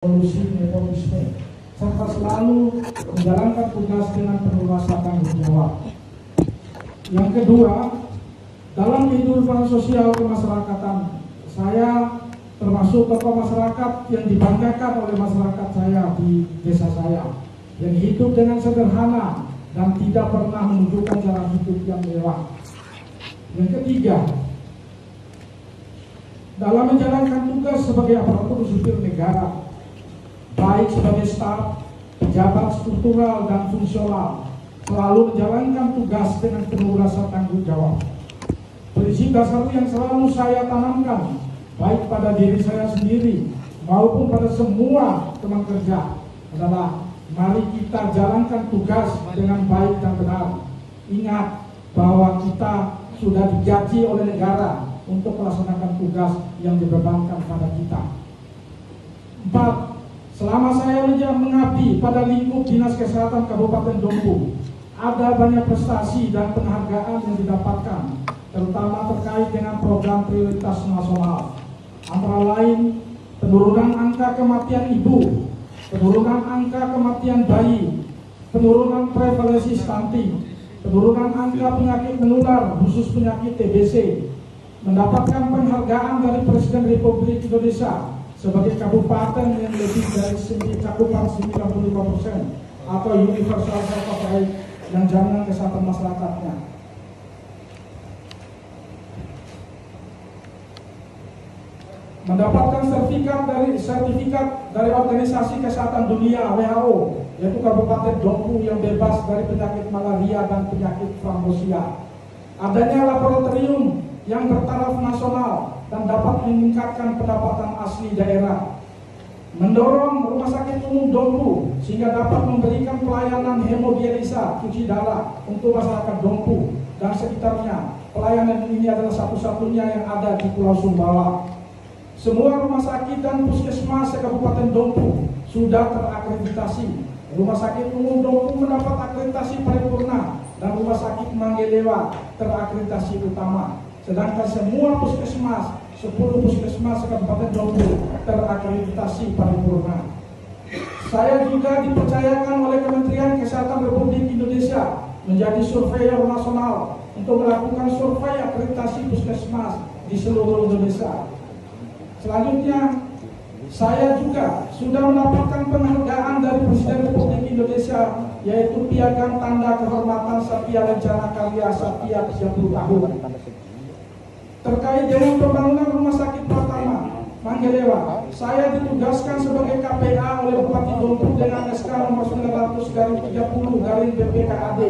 solusi nepotisme, serta selalu menjalankan tugas dengan penuh rasa tanggung jawab. Yang kedua, dalam kehidupan sosial kemasyarakatan, saya termasuk tokoh masyarakat yang dibanggakan oleh masyarakat saya di desa saya, yang hidup dengan sederhana dan tidak pernah menunjukkan cara hidup yang mewah. Yang ketiga, dalam menjalankan tugas sebagai aparatur sipil negara, baik sebagai staf, pejabat struktural dan fungsional, selalu menjalankan tugas dengan penuh rasa tanggung jawab. Prinsip dasar yang selalu saya tanamkan, baik pada diri saya sendiri maupun pada semua teman kerja, adalah mari kita jalankan tugas dengan baik dan benar. Ingat bahwa kita sudah digaji oleh negara untuk melaksanakan tugas yang dibebankan pada kita. 4. Selama saya mengabdi pada lingkup Dinas Kesehatan Kabupaten Dompu, ada banyak prestasi dan penghargaan yang didapatkan, terutama terkait dengan program prioritas nasional. Antara lain, penurunan angka kematian ibu, penurunan angka kematian bayi, penurunan prevalensi stunting, penurunan angka penyakit menular khusus penyakit TBC, mendapatkan penghargaan dari Presiden Republik Indonesia sebagai kabupaten yang lebih dari cakupan 95% atau universal health coverage yang jaminan kesehatan masyarakatnya. Mendapatkan sertifikat dari Organisasi Kesehatan Dunia WHO, yaitu Kabupaten Dompu yang bebas dari penyakit malaria dan penyakit thrombosia. Adanya laboratorium yang bertaraf nasional dan dapat meningkatkan pendapatan asli daerah. Mendorong Rumah Sakit Umum Dompu sehingga dapat memberikan pelayanan hemodialisa cuci darah untuk masyarakat Dompu dan sekitarnya. Pelayanan ini adalah satu-satunya yang ada di Pulau Sumbawa. Semua rumah sakit dan puskesmas Kabupaten Dompu sudah terakreditasi. Rumah Sakit Umum Dompu mendapat akreditasi paripurna dan Rumah Sakit Manggelewa terakreditasi utama. Sedangkan semua puskesmas, 10 puskesmas Kabupaten Dompu terakreditasi paripurna. Saya juga dipercayakan oleh Kementerian Kesehatan Republik Indonesia menjadi surveyor nasional untuk melakukan survei akreditasi puskesmas di seluruh Indonesia. Selanjutnya, saya juga sudah mendapatkan penghargaan dari Presiden Republik Indonesia, yaitu Piagam Tanda Kehormatan Satya Lencana Karya Satya 30 tahun. Terkait dengan pembangunan Rumah Sakit Pratama Manggelewa, saya ditugaskan sebagai KPA oleh Bupati Dompu dengan SK nomor 900/30/BPKAD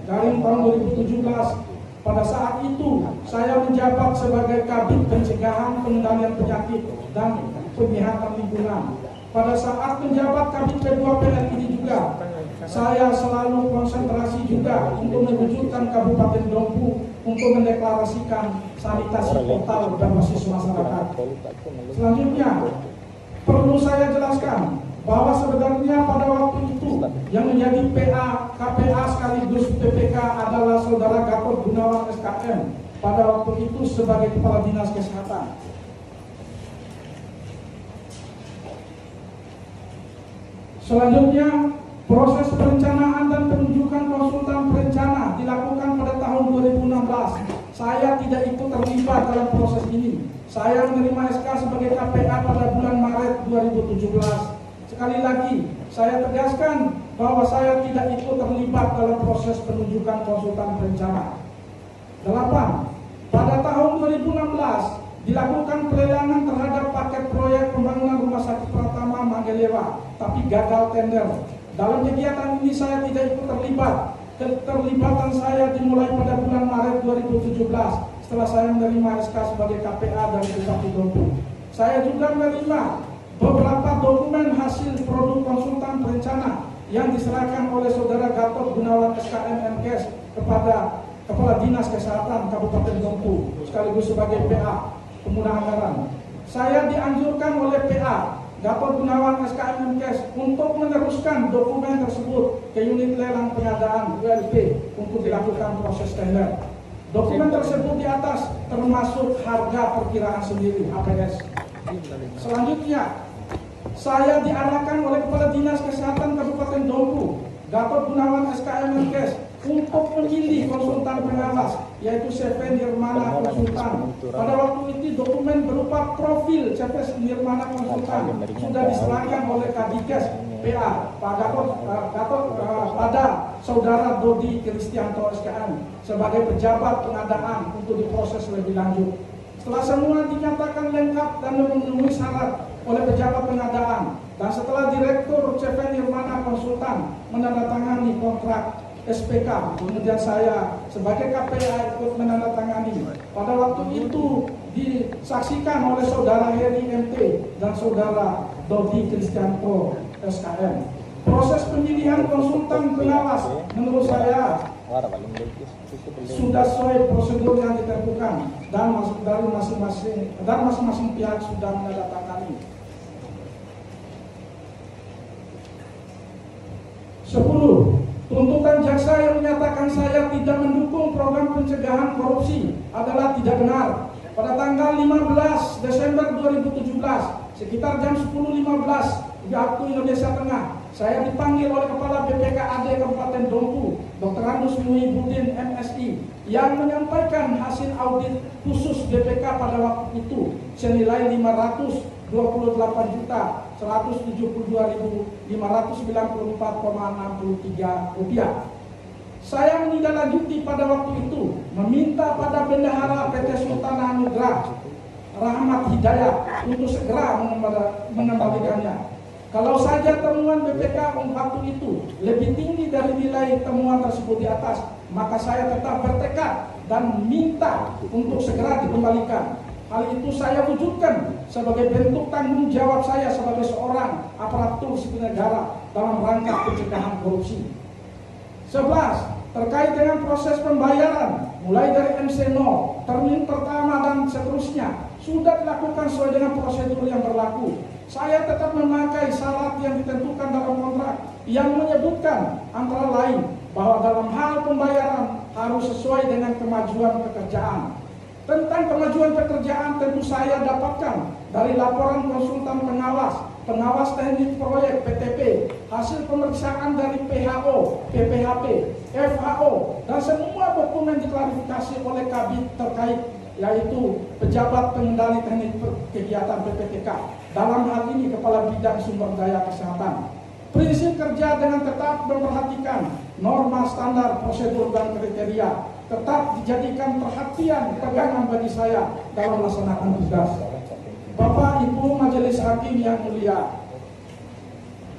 tahun 2017. Pada saat itu, saya menjabat sebagai Kabid Pencegahan Pengendalian Penyakit dan Penyihatan Lingkungan. Pada saat menjabat Kabid P2PN ini juga, saya selalu konsentrasi juga untuk mewujudkan Kabupaten Dompu untuk mendeklarasikan sanitasi total berbasis masyarakat. Selanjutnya, perlu saya jelaskan bahwa sebenarnya pada waktu itu yang menjadi KPA sekaligus PPK adalah Saudara Gatot Gunawan SKM pada waktu itu sebagai Kepala Dinas Kesehatan. Selanjutnya, proses perencanaan dan penunjukan konsultan perencana dilakukan pada tahun 2016. Saya tidak ikut terlibat dalam proses ini. Saya menerima SK sebagai KPA pada bulan Maret 2017. Sekali lagi, saya tegaskan bahwa saya tidak ikut terlibat dalam proses penunjukan konsultan perencana. 8. Pada tahun 2016 dilakukan pelelangan terhadap paket proyek pembangunan Rumah Sakit Pratama Manggelewa, tapi gagal tender. Dalam kegiatan ini saya tidak ikut terlibat. Keterlibatan saya dimulai pada bulan Maret 2017 setelah saya menerima SK sebagai KPA dari Bupati Dompu. Saya juga menerima beberapa dokumen hasil produk konsultan perencana yang diserahkan oleh Saudara Gatot Gunawan SKM MKes kepada Kepala Dinas Kesehatan Kabupaten Dompu sekaligus sebagai PA Pengguna Anggaran. Saya dianjurkan oleh PA Gatot Gunawan SKM MKes untuk meneruskan dokumen tersebut ke unit lelang pengadaan ULP untuk dilakukan proses tender. Dokumen tersebut di atas termasuk harga perkiraan sendiri HPS. Selanjutnya, saya diarahkan oleh Kepala Dinas Kesehatan Kabupaten Dompu, Gatot Gunawan SKM Menkes, untuk memilih konsultan pengawas, yaitu CV Nirmana Konsultan. Pada waktu itu dokumen berupa profil CV Nirmana Konsultan sudah diserahkan oleh Kadikes PA Pak Gatot pada Saudara Dodi Kristianto SKM sebagai pejabat pengadaan untuk diproses lebih lanjut. Setelah semua dinyatakan lengkap dan memenuhi syarat oleh pejabat pengadaan, dan setelah Direktur CV Nirmana Konsultan menandatangani kontrak SPK, kemudian saya sebagai KPA ikut menandatangani. Pada waktu itu disaksikan oleh Saudara Heri MT dan Saudara Dodi Kristianto SKM. Proses pemilihan konsultan pengawas menurut saya sudah sesuai prosedur yang ditentukan dan dari masing-masing pihak sudah menandatangani. 10. Tuntutan jaksa yang menyatakan saya tidak mendukung program pencegahan korupsi adalah tidak benar. Pada tanggal 15 Desember 2017, sekitar jam 10.15 waktu Indonesia Tengah, saya dipanggil oleh Kepala BPKAD Kabupaten Dompu, Dr. Andus Muhyiddin MSI, yang menyampaikan hasil audit khusus BPK pada waktu itu senilai 528.594,63 rupiah. Saya menindaklanjuti pada waktu itu meminta pada Bendahara PT Sultan Anugrah Rahmat Hidayat untuk segera mengembalikannya. Kalau saja temuan BPK waktu itu lebih tinggi dari nilai temuan tersebut di atas, maka saya tetap bertekad dan minta untuk segera dikembalikan. Hal itu saya wujudkan sebagai bentuk tanggung jawab saya sebagai seorang aparatur sipil negara dalam rangka pencegahan korupsi. 11. Terkait dengan proses pembayaran, mulai dari MC0, termin pertama dan seterusnya, sudah dilakukan sesuai dengan prosedur yang berlaku. Saya tetap memakai syarat yang ditentukan dalam kontrak yang menyebutkan antara lain bahwa dalam hal pembayaran harus sesuai dengan kemajuan pekerjaan. Tentang kemajuan pekerjaan tentu saya dapatkan dari laporan konsultan pengawas teknik proyek PTP, hasil pemeriksaan dari PHO, PPHP, FHO, dan semua dokumen diklarifikasi oleh Kabid terkait, yaitu pejabat pengendali teknik kegiatan PPTK. Dalam hal ini Kepala Bidang Sumber Daya Kesehatan. Prinsip kerja dengan tetap memperhatikan norma standar prosedur dan kriteria tetap dijadikan perhatian pegangan bagi saya dalam melaksanakan tugas. Bapak Ibu Majelis Hakim yang mulia,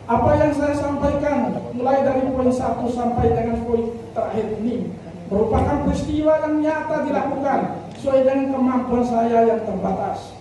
apa yang saya sampaikan mulai dari poin 1 sampai dengan poin terakhir ini merupakan peristiwa yang nyata dilakukan sesuai dengan kemampuan saya yang terbatas.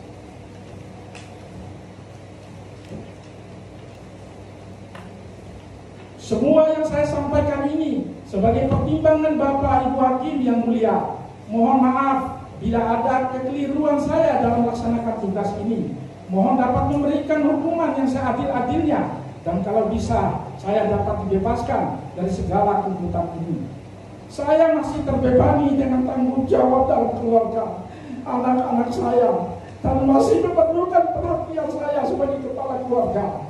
Semua yang saya sampaikan ini sebagai pertimbangan Bapak Ibu Hakim yang mulia. Mohon maaf bila ada kekeliruan saya dalam melaksanakan tugas ini. Mohon dapat memberikan hukuman yang seadil-adilnya, dan kalau bisa saya dapat dibebaskan dari segala tuntutan ini. Saya masih terbebani dengan tanggung jawab dalam keluarga, anak-anak saya, dan masih memerlukan perhatian saya sebagai kepala keluarga.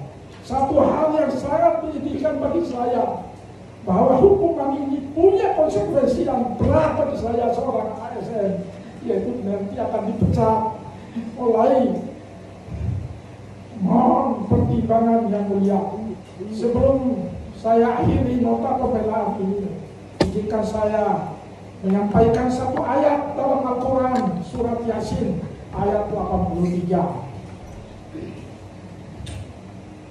Satu hal yang sangat menyedihkan bagi saya, bahwa hukuman ini punya konsekuensi yang berat bagi saya seorang ASN, yaitu nanti akan dipecat oleh. Mohon pertimbangan yang mulia. Sebelum saya akhiri nota pembelaan ini, izinkan saya menyampaikan satu ayat dalam Al-Quran surat Yasin ayat 83.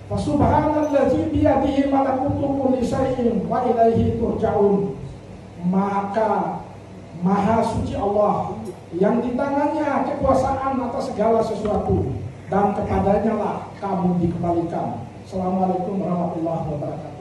Fasubhanalladzi biyadihi malakutu kulli syai'in wa ilaihi turja'un. Maka Maha Suci Allah yang di tangannya kekuasaan atas segala sesuatu, dan kepadanya lah kamu dikembalikan. Assalamualaikum warahmatullahi wabarakatuh.